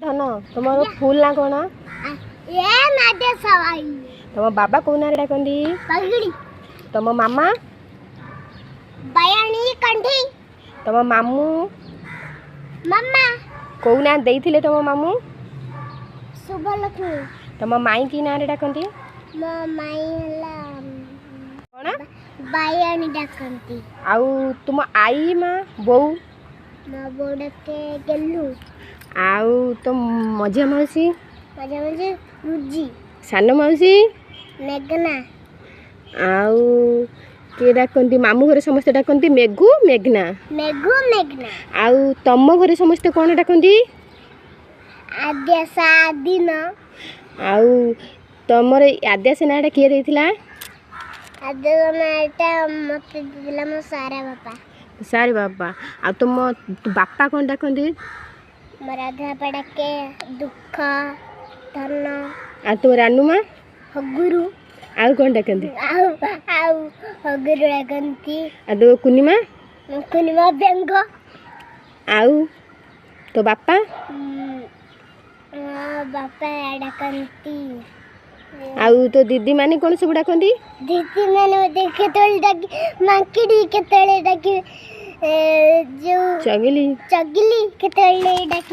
धन तुम फुल ना कौन तुम बाबा कौ ना डाकती तुम मामा तुम मामू कौ ना देइथिले तुम मामू शुभलक्ष्मी तुम माई की ना डाकती मो माई कौन बायाणी डाकती आउ तुम आई माँ बो मो बो डाके गेलु आउ तुम मझिया मौसी मजे मजे रुजी सान मौसी मेघना आउ किए डाकती मामू घरे समस्ते डाकती मेघू मेघना मेघू मेघना आउ तम घरे समस्ते कौन डाकती आद्यासा दिन आउ तमर आद्यासी नाटा किए देइथिला आद्यासा मत दिला मो सारा बापा सारे बाबा आ तुम बापा कौन डाकती मोर आधा पड़ा के दुख धन आ तुम रानू माँ हगुरु आउ कौन डाकती आउ आउ हगुरु डाकती आ तो कुनी माँ कुनिमा बेंग आउ तो बापा बापा डाकती आउ तो दीदी माने कौन सब डाकती दीदी मैंने देखे तो डाकी मांकीडी के तले डाकी जो चगली चगली के तले डाकी